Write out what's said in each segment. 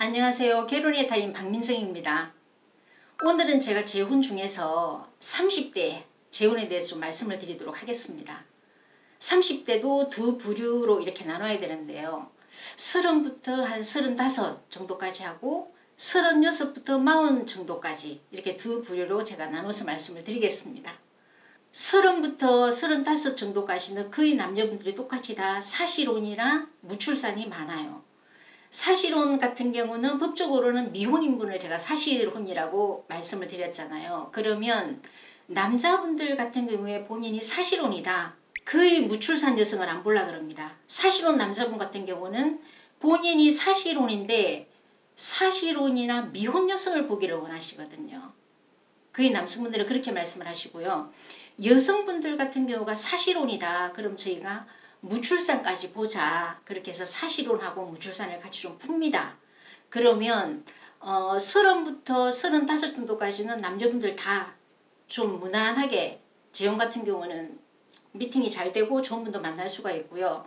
안녕하세요. 결혼의 달인 박민정입니다. 오늘은 제가 재혼 중에서 30대 재혼에 대해서 좀 말씀을 드리도록 하겠습니다. 30대도 두 부류로 이렇게 나눠야 되는데요. 30부터 한 35 정도까지 하고 36부터 40 정도까지 이렇게 두 부류로 제가 나눠서 말씀을 드리겠습니다. 30부터 35 정도까지는 거의 남녀분들이 똑같이 다 사실혼이나 무출산이 많아요. 사실혼 같은 경우는 법적으로는 미혼인분을 제가 사실혼이라고 말씀을 드렸잖아요. 그러면 남자분들 같은 경우에 본인이 사실혼이다. 거의 무출산 여성을 안 보려고 그럽니다. 사실혼 남자분 같은 경우는 본인이 사실혼인데 사실혼이나 미혼 여성을 보기를 원하시거든요. 거의 남성분들은 그렇게 말씀을 하시고요. 여성분들 같은 경우가 사실혼이다. 그럼 저희가 무출산까지 보자. 그렇게 해서 사실혼하고 무출산을 같이 좀 풉니다. 그러면 30부터 35 정도까지는 남자분들 다 좀 무난하게 재혼 같은 경우는 미팅이 잘 되고 좋은 분도 만날 수가 있고요.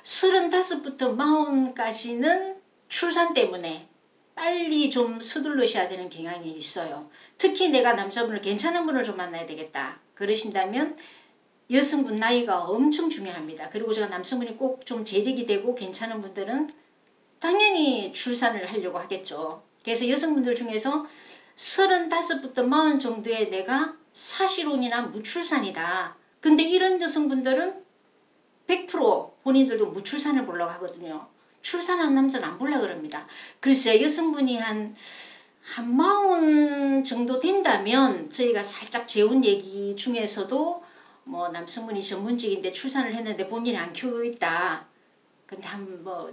35부터 40까지는 출산 때문에 빨리 좀 서둘러셔야 되는 경향이 있어요. 특히 내가 남자분을 괜찮은 분을 좀 만나야 되겠다. 그러신다면 여성분 나이가 엄청 중요합니다. 그리고 제가 남성분이 꼭 좀 재력이 되고 괜찮은 분들은 당연히 출산을 하려고 하겠죠. 그래서 여성분들 중에서 35부터 40 정도에 내가 사실혼이나 무출산이다. 근데 이런 여성분들은 100% 본인들도 무출산을 보려고 하거든요. 출산한 남자는 안 보려고 그럽니다. 글쎄 여성분이 한 40 정도 된다면 저희가 살짝 재혼 얘기 중에서도 뭐 남성분이 전문직인데 출산을 했는데 본인이 안 키우고 있다. 근데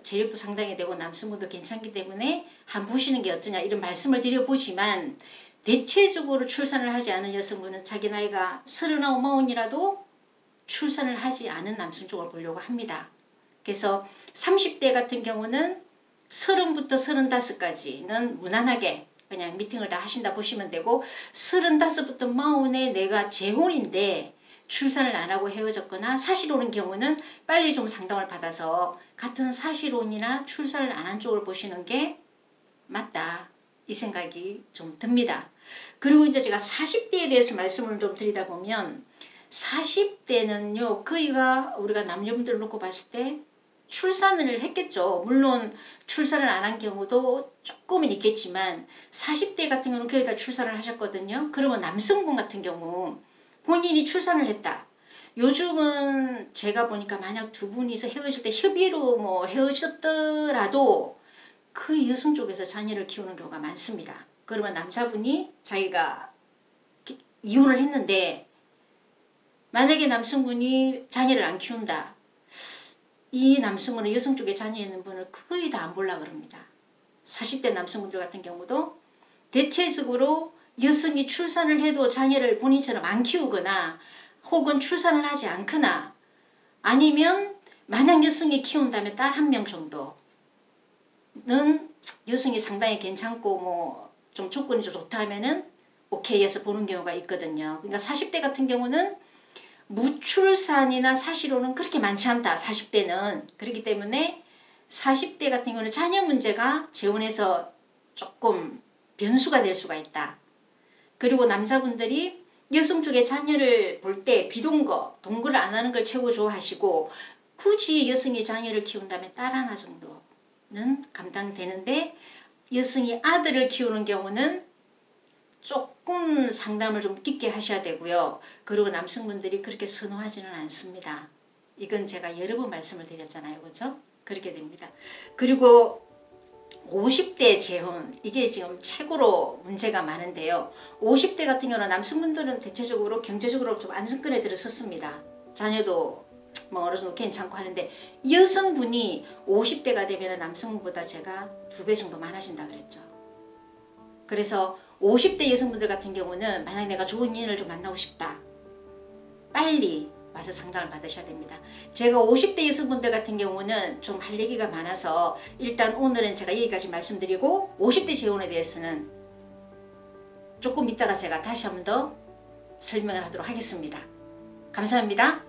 재력도 상당히 되고 남성분도 괜찮기 때문에 한번 보시는 게 어떠냐 이런 말씀을 드려보지만 대체적으로 출산을 하지 않은 여성분은 자기 나이가 39, 40이라도 출산을 하지 않은 남성 쪽을 보려고 합니다. 그래서 30대 같은 경우는 30부터 35까지는 무난하게 그냥 미팅을 다 하신다 보시면 되고 35부터 40에 내가 재혼인데 출산을 안 하고 헤어졌거나 사실혼인 경우는 빨리 좀 상담을 받아서 같은 사실혼이나 출산을 안 한 쪽을 보시는 게 맞다. 이 생각이 좀 듭니다. 그리고 이제 제가 40대에 대해서 말씀을 좀 드리다 보면 40대는요. 거의가 우리가 남녀분들을 놓고 봤을 때 출산을 했겠죠. 물론 출산을 안 한 경우도 조금은 있겠지만 40대 같은 경우는 거의 다 출산을 하셨거든요. 그러면 남성분 같은 경우 본인이 출산을 했다. 요즘은 제가 보니까 만약 두 분이서 헤어질 때 협의로 뭐 헤어졌더라도 그 여성 쪽에서 자녀를 키우는 경우가 많습니다. 그러면 남자분이 자기가 이혼을 했는데 만약에 남성분이 자녀를 안 키운다. 이 남성분은 여성 쪽에 자녀 있는 분을 거의 다 안 보려고 그럽니다. 40대 남성분들 같은 경우도 대체적으로 여성이 출산을 해도 자녀를 본인처럼 안 키우거나 혹은 출산을 하지 않거나 아니면 만약 여성이 키운다면 딸 1명 정도는 여성이 상당히 괜찮고 뭐 좀 조건이 좀 좋다 하면은 오케이 해서 보는 경우가 있거든요. 그러니까 40대 같은 경우는 무출산이나 사실혼은 그렇게 많지 않다. 40대는. 그렇기 때문에 40대 같은 경우는 자녀 문제가 재혼에서 조금 변수가 될 수가 있다. 그리고 남자분들이 여성 쪽에 자녀를 볼 때 비동거, 동거를 안 하는 걸 최고 좋아하시고 굳이 여성이 자녀를 키운다면 딸 하나 정도는 감당되는데 여성이 아들을 키우는 경우는 조금 상담을 좀 깊게 하셔야 되고요. 그리고 남성분들이 그렇게 선호하지는 않습니다. 이건 제가 여러 번 말씀을 드렸잖아요. 그렇죠? 그렇게 됩니다. 그리고 50대 재혼 이게 지금 최고로 문제가 많은데요. 50대 같은 경우는 남성분들은 대체적으로 경제적으로 좀 안정권에 들어섰습니다. 자녀도 뭐 어느 정도 괜찮고 하는데 여성분이 50대가 되면 남성보다 제가 2배 정도 많아진다 그랬죠. 그래서 50대 여성분들 같은 경우는 만약 내가 좋은 인연을 좀 만나고 싶다. 빨리 와서 상담을 받으셔야 됩니다. 제가 50대 여성분들 같은 경우는 좀 할 얘기가 많아서 일단 오늘은 제가 여기까지 말씀드리고 50대 재혼에 대해서는 조금 이따가 제가 다시 한 번 더 설명을 하도록 하겠습니다. 감사합니다.